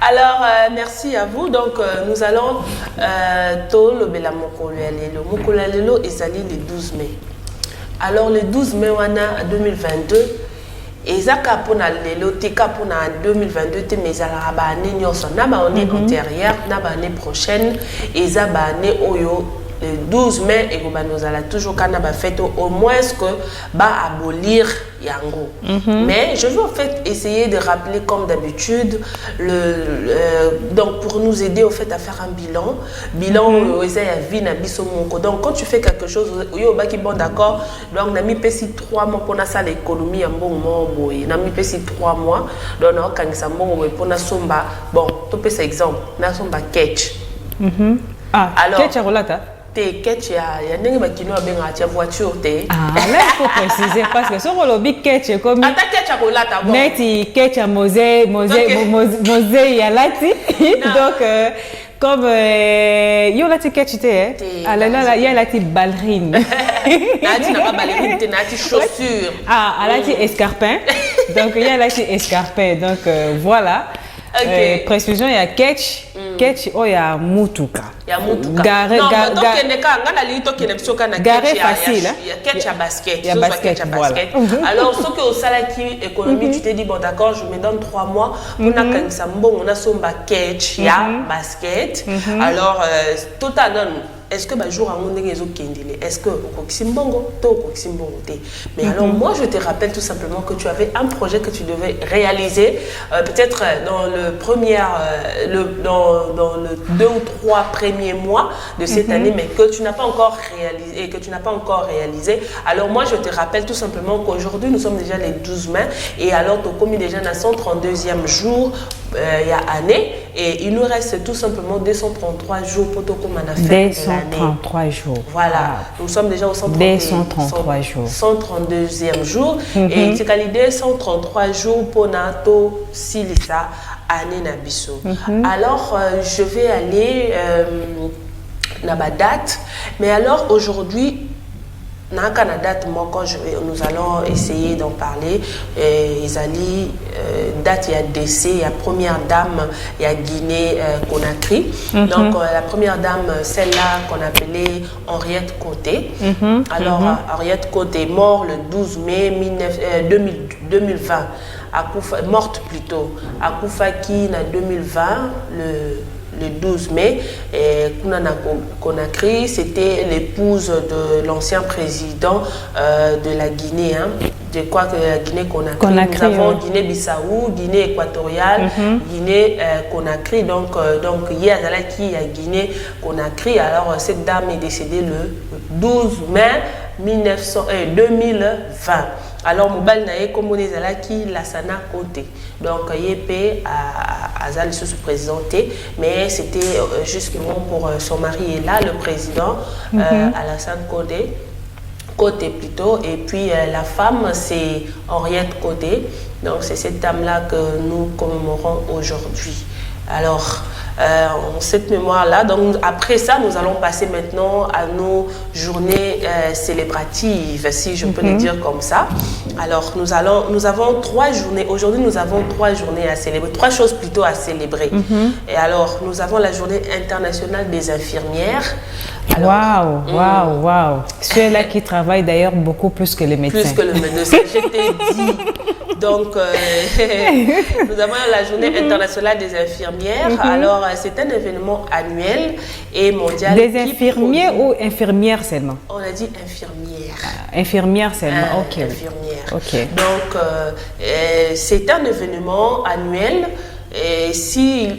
Alors, merci à vous. Donc, nous allons tout le bela mokolelelo. Mokolelelo ezali le 12 mai. Alors, le 12 mai, wana 2022, ezaka pona lelo tika pona 2022 mais ezalaka ba année nyonso na ba année antérieure na ba année prochaine eza ba année oyo le 12 mai et nous allons toujours kana ba fête au moins que ba abolir yango. Mais je veux en fait essayer de rappeler comme d'habitude donc pour nous aider au fait à faire un bilan donc quand tu fais quelque chose yo ba ki bon d'accord donc na mi pesi 3 mois pour na ça l'économie en bon moment boy na mi pesi 3 mois donc na kangisa mbongo boy pour na somba bon to pesa exemple na somba catch alors catch rolata ketch ya ndenge bakino abenga tia voiture te là il faut préciser parce que sur le big ketch comme ata ketch akolata bon neti ketch à mose ya lati donc comme yo lati ketch te alala ya lati ballerine nati na ballerine te nati chaussure alati escarpin donc ya lati escarpin donc voilà. Précision, il y a catch, oh il y a mutuka. Il y a mutuka. Garé facile. Il y a catch à basket. Il y a basket. Alors, ce que au salaki économie, tu t'es dit bon d'accord, je me donne 3 mois. On a quand sambo, on a son catch, il y a basket. Alors, tout à donne. Est-ce que jour à mon est-ce que mais alors moi je te rappelle tout simplement que tu avais un projet que tu devais réaliser peut-être dans le premier dans le 2 ou 3 premiers mois de cette année mais que tu n'as pas encore réalisé alors moi je te rappelle tout simplement qu'aujourd'hui nous sommes déjà les 12 mai et alors tu as commis déjà dans 132e jour il y a année et il nous reste tout simplement 233 jours pour tout comme on a fait 233 jours. Voilà, nous sommes déjà au 233 jours. 132e jour et c'est l'idée 133 jours pour Nato Silisa année Nabiso. Alors je vais aller dans ma date mais alors aujourd'hui dans la date, nous allons essayer d'en parler. Isali, date, il y a décès, il y a première dame, il y a Guinée Conakry. Donc la première dame, celle-là qu'on appelait Henriette Côté. Alors Henriette Côté mort le 12 mai 2020, morte plutôt, à Koufaki en 2020, le 12 mai, Kunana Conakry, c'était l'épouse de l'ancien président de la Guinée. Je crois que la Guinée-Conakry, nous avons Guinée-Bissau, Guinée-Équatoriale, Guinée-Conakry. Donc, il y a Guinée-Conakry. Alors, cette dame est décédée le 12 mai 2020. Alors, Moubal Naye, comme on est là, qui Lassana Côté. Donc, YP a se présenté, mais c'était justement pour son mari est là, le président Alassane Côté plutôt. Et puis, la femme, c'est Henriette Côté. Donc, c'est cette dame-là que nous commémorons aujourd'hui. Alors, cette mémoire-là, donc après ça, nous allons passer maintenant à nos journées célébratives, si je peux le dire comme ça. Alors, nous avons 3 journées. Aujourd'hui, nous avons 3 journées à célébrer, 3 choses plutôt à célébrer. Et alors, nous avons la journée internationale des infirmières. Waouh. Ceux-là qui travaillent d'ailleurs beaucoup plus que les médecins. Plus que le médecin, je t'ai dit. Donc, nous avons la journée internationale des infirmières. Alors, c'est un événement annuel et mondial. Des infirmiers ou infirmières seulement? On a dit infirmières. Infirmières seulement, ok. Infirmières. Okay. Donc, c'est un événement annuel. Et si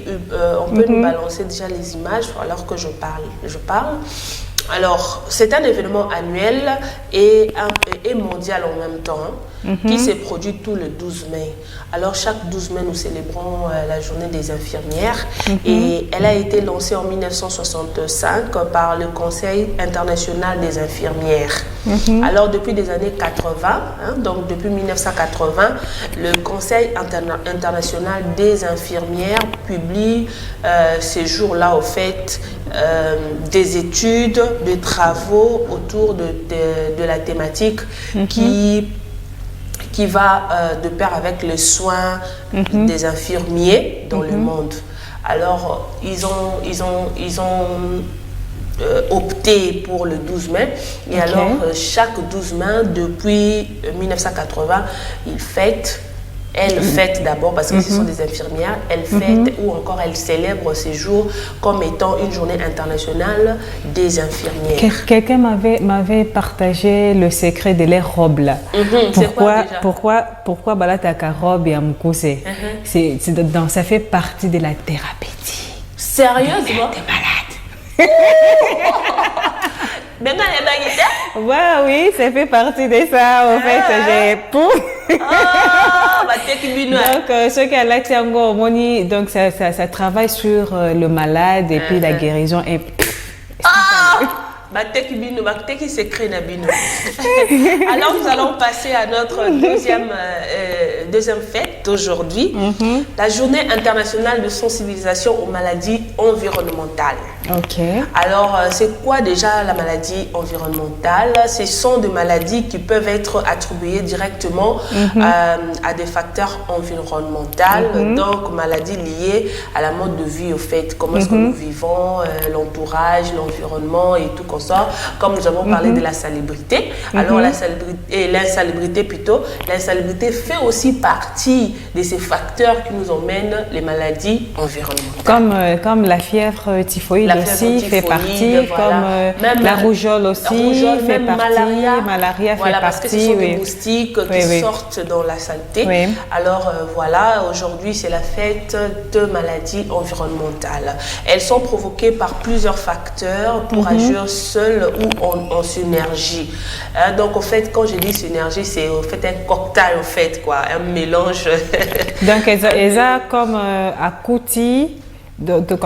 on peut nous balancer déjà les images alors que je parle. Alors, c'est un événement annuel et mondial en même temps qui se produit tout le 12 mai. Alors, chaque 12 mai, nous célébrons la journée des infirmières et elle a été lancée en 1965 par le Conseil international des infirmières. Alors, depuis les années 80, donc depuis 1980, le Conseil international des infirmières publie ces jours-là, au fait, des études, des travaux autour de la thématique qui va de pair avec les soins des infirmiers dans le monde. Alors, ils ont opté pour le 12 mai. Et alors, chaque 12 mai, depuis 1980, ils fêtent. Elles fêtent d'abord, parce que ce sont des infirmières, elles fêtent ou encore elles célèbrent ces jours comme étant une journée internationale des infirmières. Quelqu'un m'avait partagé le secret de leurs robes là. Pourquoi balataka robe et amkouse? Ça fait partie de la thérapeutique. Sérieusement? T'es malade. Oui, ça fait partie de ça. En fait, j'ai donc, ce qu'elle a dit, donc ça travaille sur le malade et puis la guérison. Et alors nous allons passer à notre deuxième fête aujourd'hui, la journée internationale de sensibilisation aux maladies environnementales. Alors c'est quoi déjà la maladie environnementale? Ce sont des maladies qui peuvent être attribuées directement à des facteurs environnementaux, donc maladies liées à la mode de vie, au fait, comment est-ce que nous vivons, l'entourage, l'environnement et tout comme ça, comme nous avons parlé de la salubrité. Alors l'insalubrité fait aussi partie de ces facteurs qui nous emmènent les maladies environnementales. Comme la fièvre typhoïde aussi fait partie, comme la rougeole aussi fait partie, malaria fait partie. Parce que ce sont des moustiques qui sortent dans la saleté. Alors voilà, aujourd'hui c'est la fête de maladies environnementales. Elles sont provoquées par plusieurs facteurs pour agir seules ou en synergie. Donc en fait, quand je dis synergie, c'est en fait un cocktail, en fait, quoi, un mélange. Donc Eza comme à Kouti,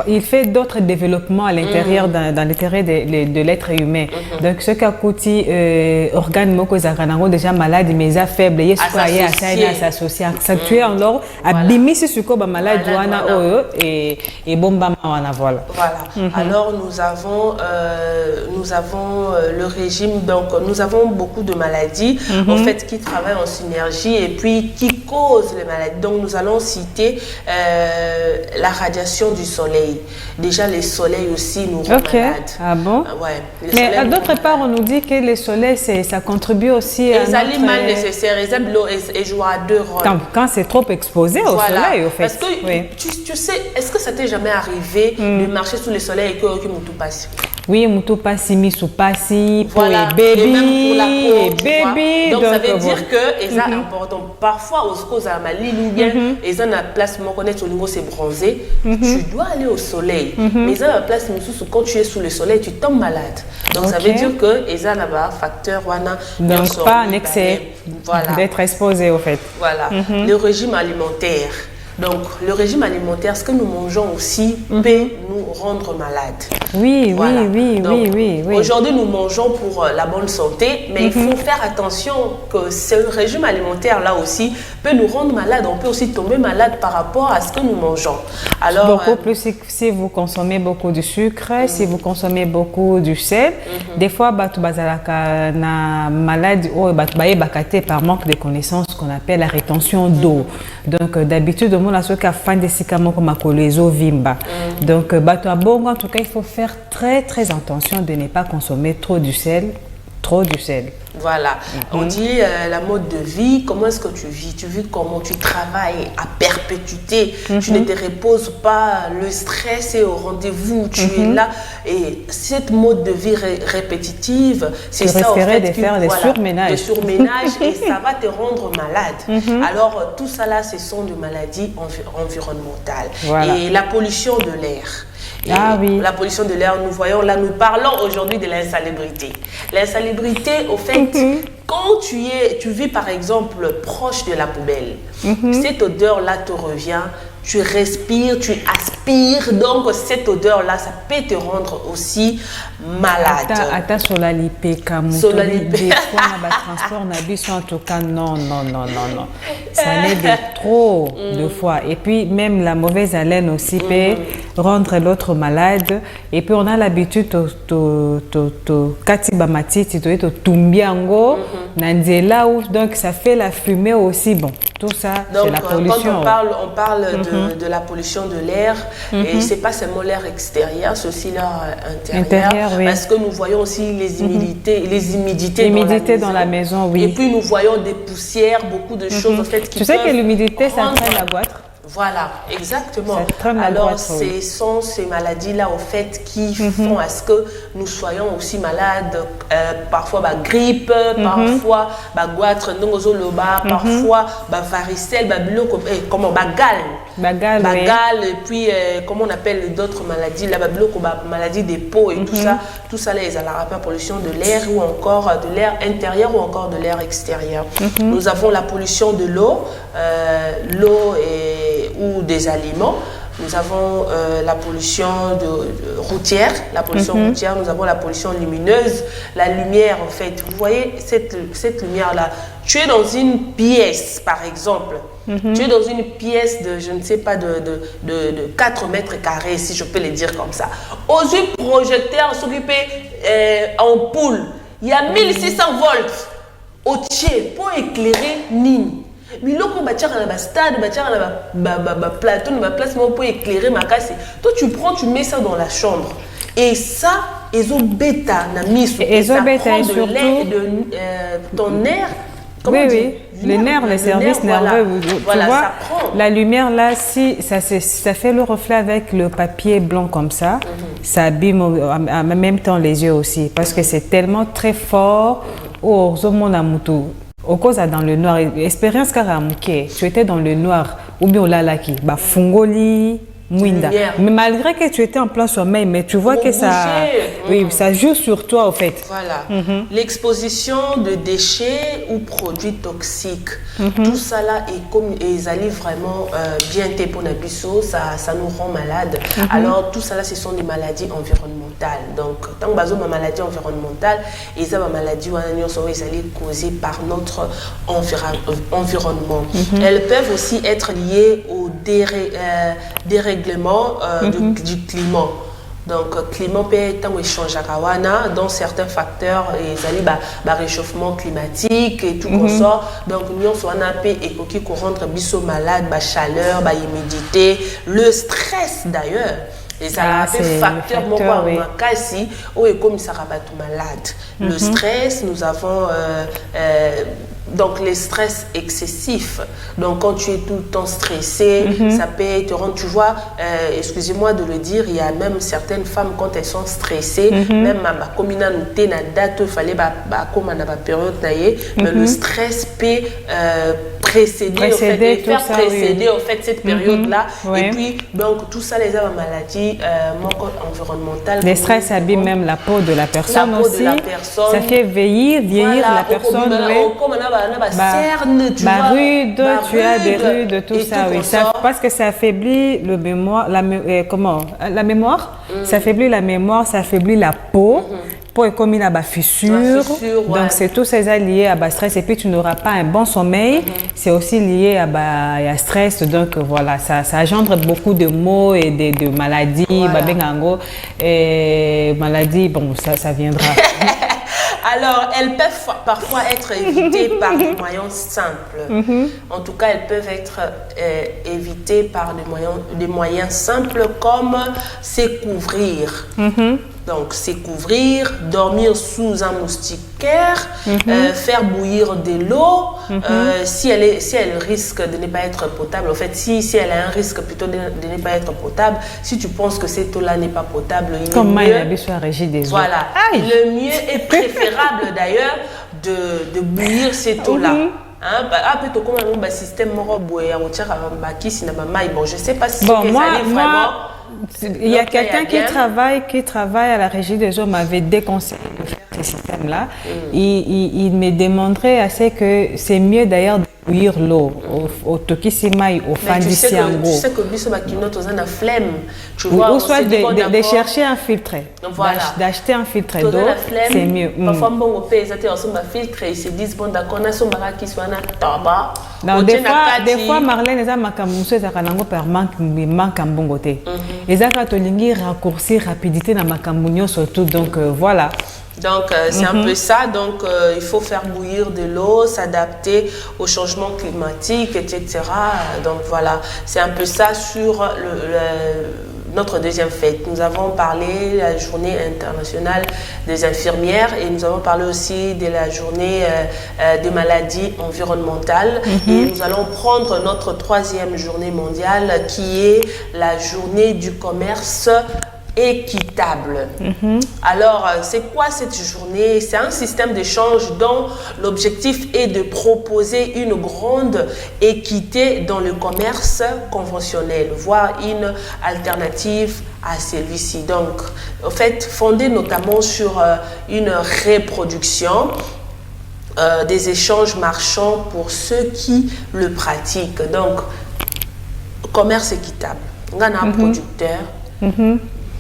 il fait d'autres développements à l'intérieur dans l'intérêt de l'être humain. Donc ce qu'a Kouti organe moko zakanango déjà malade mais a faible, il est associé accentué alors abimisi suko ba malade wana oyo et bomba wana voilà. Alors nous avons le régime, donc nous avons beaucoup de maladies en fait qui travaillent en synergie et puis qui causent les maladies. Donc nous allons citer la radiation du soleil. Déjà les soleils aussi nous rendent malades. Ah bon? Mais à d'autre part on nous dit que le soleil ça contribue aussi à les aliments nécessaires, et jouent à deux rôles. Quand c'est trop exposé au soleil, au fait. Parce que tu sais, est-ce que ça t'est jamais arrivé de marcher sous le soleil et que tu passes? Oui, mutu passi, misu passi, pour les bébés. Donc ça veut dire que c'est important. Parfois, aux causes à Mali, ou bien, ils ont la place, moi connaître au niveau c'est bronzé, tu dois aller au soleil. Mais ils ont la place, quand tu es sous le soleil, tu tombes malade. Donc ça veut dire que ils ont un facteur, donc pas un excès d'être exposé au fait. Le régime alimentaire. Donc, le régime alimentaire, ce que nous mangeons aussi peut nous rendre malades. Oui. Aujourd'hui, nous mangeons pour la bonne santé, mais il faut faire attention que ce régime alimentaire-là aussi peut nous rendre malades. On peut aussi tomber malade par rapport à ce que nous mangeons. Alors, beaucoup plus si vous consommez beaucoup de sucre, si vous consommez beaucoup du sel, des fois, na malade par manque de connaissances qu'on appelle la rétention d'eau. Donc, d'habitude, on a ce qu'a fait des sicamons comme vimba. Donc, en tout cas, il faut faire très attention de ne pas consommer trop du sel. Voilà, on dit la mode de vie, comment est-ce que tu vis? Tu vis comment? Tu travailles à perpétuité, tu ne te reposes pas, le stress est au rendez-vous, tu es là. Et cette mode de vie répétitive, c'est ça en fait de faire des surménages. Et ça va te rendre malade. Alors tout ça là, ce sont des maladies environnementales. Et la pollution de l'air. La pollution de l'air, nous parlons aujourd'hui de l'insalubrité. L'insalubrité, au fait, quand tu vis par exemple proche de la poubelle, cette odeur-là te revient, tu respires, tu aspires, donc cette odeur-là, ça peut te rendre aussi malade. Ata solalipé, des fois, transport, en tout cas, non. Ça l'est de trop de fois. Et puis, même la mauvaise haleine aussi peut rendre l'autre malade. Et puis, on a l'habitude donc ça fait la fumée aussi. Bon, tout ça, c'est la pollution. Quand on parle de la pollution de l'air. Et c'est pas seulement l'air extérieur, c'est aussi l'air intérieur. Oui. Parce que nous voyons aussi les humidités, dans la maison, oui. Et puis nous voyons des poussières, beaucoup de choses en fait qui Tu sais que l'humidité, ça entraîne la goitre. Voilà, exactement. Alors, ce sont ces maladies-là, au fait, qui font à ce que nous soyons aussi malades. Parfois, grippe, parfois, goitre, parfois, varicelle, gale, et puis, comment on appelle d'autres maladies, maladie des peaux et tout ça. Tout ça, là, ils ont la rapport pollution de l'air ou encore de l'air intérieur ou encore de l'air extérieur. Nous avons la pollution de l'eau, ou des aliments. Nous avons la pollution routière, routière, nous avons la pollution lumineuse, la lumière en fait. Vous voyez cette lumière-là. Tu es dans une pièce, par exemple. Tu es dans une pièce de, je ne sais pas, de 4 mètres carrés, si je peux le dire comme ça. Aux yeux projecteurs, s'occuper ampoule. Il y a 1600 volts au tiers pour éclairer Nini. Mais là, quand tu as un stade, tu as un plateau, une place pour éclairer ma casse, toi tu prends, tu mets ça dans la chambre. Et ça, ils ont bêta, ça prend de l'air, ton air. Oui, les nerfs, les services nerveux. Voilà, tu vois, ça prend. La lumière là, si ça fait le reflet avec le papier blanc comme ça, ça abîme en même temps les yeux aussi, parce que c'est tellement très fort. Oh, au cause dans le noir, expérience karamuke, tu étais dans le noir, ou bien au lalaki, fungoli, Mwinda. Mais malgré que tu étais en plein sommeil, mais tu vois que ça, oui, ça joue sur toi au fait. Voilà. L'exposition de déchets ou produits toxiques, tout ça là est comme ils allaient vraiment bien pour Nabiso, ça nous rend malades. Alors tout ça là, ce sont des maladies environnementales. Donc tant que bazo ma maladie environnementale, et ça ma maladie ou ils allaient causées par notre environnement. Elles peuvent aussi être liées au dérèglement du climat. Donc, climat peut être un échange à Kawana, dans certains facteurs, et réchauffement climatique et tout ça. Donc, nous sommes un peu et qui rendre biso malade, chaleur, humidité, le stress d'ailleurs. Et ça a fait facteur, comme ça va tout malade. Le stress, nous avons donc les stress excessifs. Donc quand tu es tout le temps stressé, ça peut te rendre, tu vois, excusez-moi de le dire, il y a même certaines femmes quand elles sont stressées, même comme il y a date, il fallait comme on a la période mais le stress peut précéder en fait cette période là et puis donc tout ça les maladies environnementales. Le stress abîme même la peau de la personne aussi. Ça fait vieillir la personne. Cerne, tu vois, rude, tu as des rudes, tout ça, oui. Parce que ça affaiblit le mémoire, la mémoire, ça affaiblit la mémoire, ça affaiblit la peau. Pour comme il a des fissures, donc c'est tout ça lié à stress et puis tu n'auras pas un bon sommeil, c'est aussi lié à stress, donc voilà, ça engendre beaucoup de maux et de maladies, et maladies, bon ça viendra. Alors, elles peuvent parfois être évitées par des moyens simples. En tout cas, elles peuvent être évitées par des moyens simples comme se couvrir. Donc, se couvrir, dormir sous un moustiquaire, faire bouillir de l'eau. Si elle risque de ne pas être potable, en fait, si elle a un risque plutôt de ne pas être potable, si tu penses que cette eau-là n'est pas potable, il est mieux. Voilà. Le mieux est préférable d'ailleurs de bouillir cette eau-là. Bon, je ne sais pas si vraiment. Il y a quelqu'un qui travaille à la Régie des eaux m'avait déconseillé de faire ce système-là. Il me demanderait assez que c'est mieux d'ailleurs de bouillir l'eau au Tokisima au Fandisiango. Tu sais que biso bakinoto on a flemme. Tu vois, ou soit de chercher un filtre. Voilà. D'acheter un filtre d'eau, c'est mieux. Parfois bon au pays ils ont un filtre, ils se disent bon d'accord, on a son baraki soit na taba. Non, des fois Marlène eza makambuso eza kanango par manque en bongoté. Eza ka tolingi raccourcir rapidité na makambunyo surtout, donc voilà. Donc, c'est un peu ça. Donc, il faut faire bouillir de l'eau, s'adapter au changement climatique, etc. Donc, voilà, c'est un peu ça sur notre deuxième fête. Nous avons parlé de la journée internationale des infirmières et nous avons parlé aussi de la journée des maladies environnementales. Et nous allons prendre notre troisième journée mondiale qui est la journée du commerce équitable. Alors, c'est quoi cette journée? C'est un système d'échange dont l'objectif est de proposer une grande équité dans le commerce conventionnel, voire une alternative à celui-ci. Donc, en fait, fondé notamment sur une reproduction des échanges marchands pour ceux qui le pratiquent. Donc, commerce équitable. On a un producteur,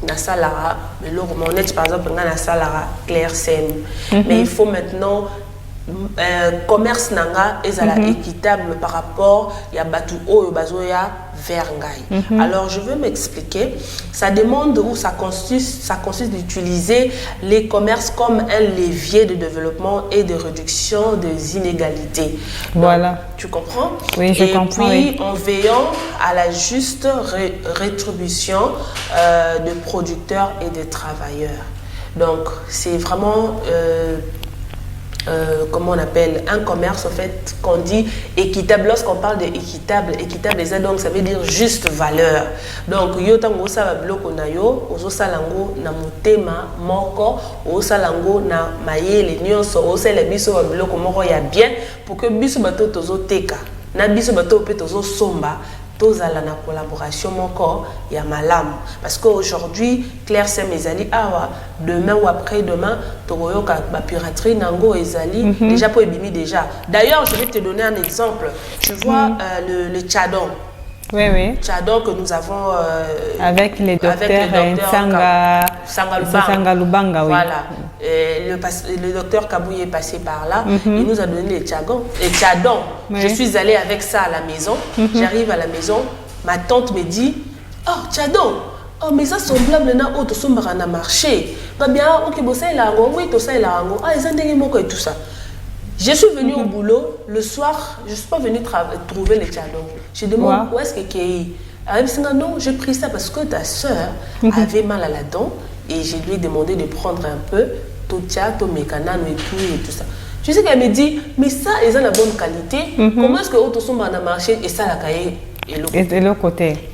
na salara, mais le honnête par exemple, on a salara Claire Sem. Mais il faut maintenant commerce nanga ezala équitable par rapport ya batu oyo bazoya vers ngai. Alors je veux m'expliquer. Ça demande ou ça consiste d'utiliser les commerces comme un levier de développement et de réduction des inégalités. Voilà. Donc, tu comprends? Oui, je comprends. Et puis en veillant à la juste rétribution de producteurs et de travailleurs. Donc c'est vraiment comment on appelle un commerce en fait qu'on dit équitable. Lorsqu'on parle d'équitable, équitable donc ça veut dire juste valeur. Donc yo tango sa bloko na yo ozo salango na motema moko ozo salango na mayele nyonso ozo sala biso ba bloko moko ya bien pour que biso bato tozo teka na biso bato pe tozo somba tozala na collaboration moko ya malam parce qu'aujourd'hui Claire Sem ezali awa demain ou après-demain tokoyoka ba piraterie nango ezali déjà pour ebimi déjà. D'ailleurs, je vais te donner un exemple. Tu vois le tchadon. Oui, oui. Tchadon que nous avons avec les docteurs Sanga Lubanga, oui. Voilà. Le docteur Kabouye est passé par là. Il nous a donné les tchadons. Oui. Je suis allée avec ça à la maison. J'arrive à la maison. Ma tante me dit, oh, tchadon. Oh, mais ça semblable na auto sombara na marché. Bah bien, ok, bon ça il a oui, tout ça il a ah, ils ont des mots et tout ça. Je suis venue au boulot, le soir, je ne suis pas venue trouver les tchadons. Je demande où est-ce que Kéi? Elle me dit non, j'ai pris ça parce que ta soeur avait mal à la dent et je lui ai demandé de prendre un peu, Totia, Tomekanano et tout ça. Je sais qu'elle me dit, mais ça, ils ont la bonne qualité. Comment est-ce que Autosomba a marché et ça, la cahier et l'autre côté?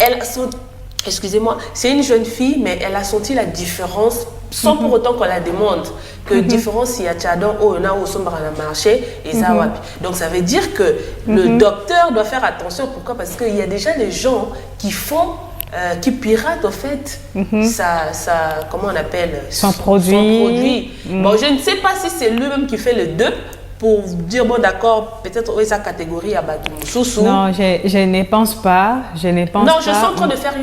Excusez-moi, c'est une jeune fille, mais elle a senti la différence sans pour autant qu'on la demande. Que différence il y a tchadon au na au sombre à la marché et ça wapi. Donc ça veut dire que le docteur doit faire attention. Pourquoi? Parce qu'il y a déjà des gens qui font qui piratent en fait comment on appelle son produit. Bon, je ne sais pas si c'est lui-même qui fait le deux pour dire bon d'accord, peut-être sa catégorie à Batou Soussou. Non, je ne pense pas. Je suis en train de faire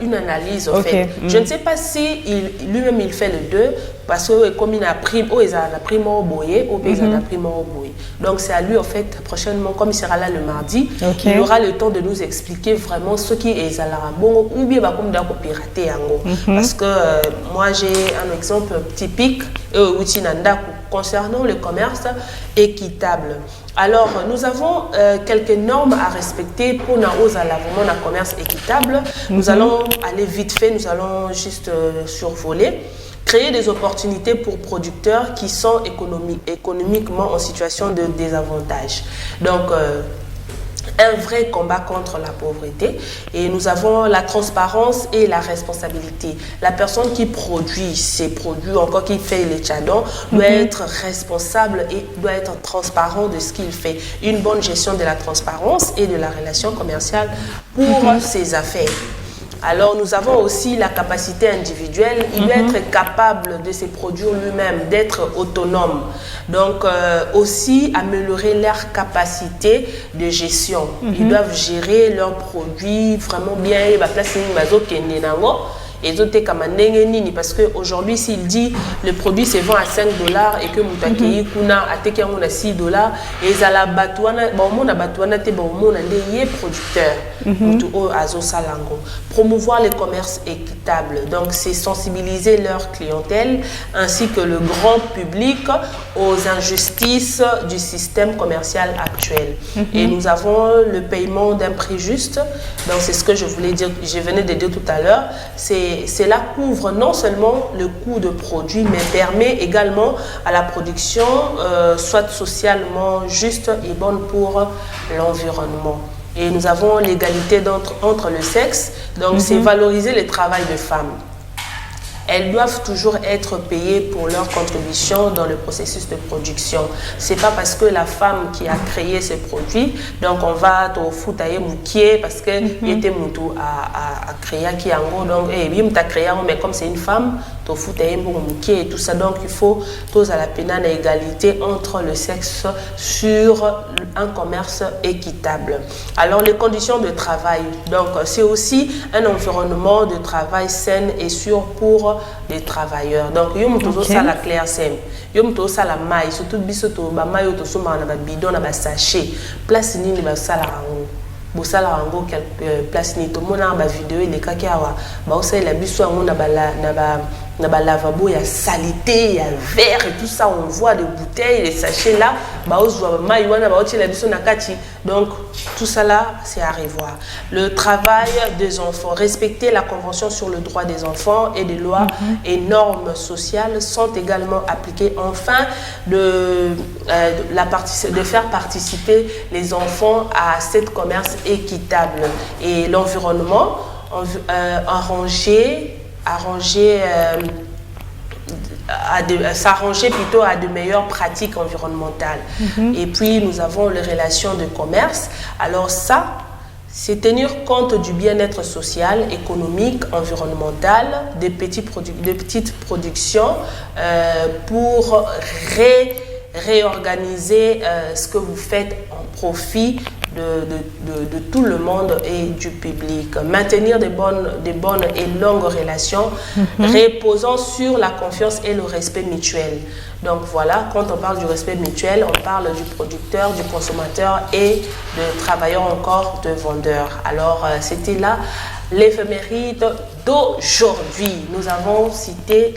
une analyse en fait. Je ne sais pas si lui-même il fait le deux parce que comme il a pris il a pris mon boyer ou il a pris mon boyer. Donc c'est à lui en fait prochainement comme il sera là le mardi, il aura le temps de nous expliquer vraiment ce qui est à la bon ou bien comme d'accord pirater parce que moi j'ai un exemple typique concernant le commerce équitable. Alors, nous avons quelques normes à respecter pour nous vraiment un commerce équitable. Nous allons aller vite fait, nous allons juste survoler. Créer des opportunités pour producteurs qui sont économiquement en situation de désavantage. Donc, un vrai combat contre la pauvreté et nous avons la transparence et la responsabilité. La personne qui produit ces produits, encore qui fait les tchadons, doit être responsable et doit être transparent de ce qu'il fait. Une bonne gestion de la transparence et de la relation commerciale pour ses affaires. Alors nous avons aussi la capacité individuelle, il doit être capable de se produire lui-même, d'être autonome. Donc aussi améliorer leur capacité de gestion. Ils doivent gérer leurs produits vraiment bien, Et zote kamanenge nini parce que aujourd'hui s'il dit le produit se vend à 5 $ et que mutakei kuna ateki yango na 6 $, et zala batouana ba omona batouana te ba omona ndeye producteur mutu o azo salango. Promouvoir les commerces équitables, donc c'est sensibiliser leur clientèle ainsi que le grand public aux injustices du système commercial actuel. Et nous avons le paiement d'un prix juste, donc c'est ce que je voulais dire, je venais de dire tout à l'heure, cela couvre non seulement le coût de produit, mais permet également à la production soit socialement juste et bonne pour l'environnement. Et nous avons l'égalité entre le sexe, donc c'est valoriser le travail de femmes. Elles doivent toujours être payées pour leur contribution dans le processus de production. C'est pas parce que la femme qui a créé ce produit, donc on va te foutre parce que il était moutou à créer qui en gros donc et bien t'as créé mais comme c'est une femme, te foutre et tout ça, donc il faut tous à la peine à égalité entre le sexe sur un commerce équitable. Alors les conditions de travail, donc c'est aussi un environnement de travail sain et sûr pour les travailleurs. Donc yom tozo ça la clair sem yom tozo ça la maille surtout biso to ba maille to so na ba bidon na ba sachet place nini ba sala rango bo sala rango quelque place ni to mona ba vidéo les kaki awa ba osala la biso ngo na ba lavabo ya salité ya verre et tout ça, on voit les bouteilles les sachets là ba ozwa ba maille wana ba otie la biso na kati, donc tout ça là c'est à revoir. Le travail des enfants, respecter la convention sur le droit des enfants et des lois et normes sociales sont également appliquées. Enfin de faire participer les enfants à cette commerce équitable et l'environnement s'arranger plutôt à de meilleures pratiques environnementales. Et puis nous avons les relations de commerce. Alors ça, c'est tenir compte du bien-être social, économique, environnemental, des petites productions pour réorganiser ce que vous faites en profit de tout le monde et du public. Maintenir des bonnes et longues relations reposant sur la confiance et le respect mutuel. Donc voilà, quand on parle du respect mutuel, on parle du producteur, du consommateur et de travailleurs encore, de vendeurs. Alors c'était là l'éphéméride d'aujourd'hui. Nous avons cité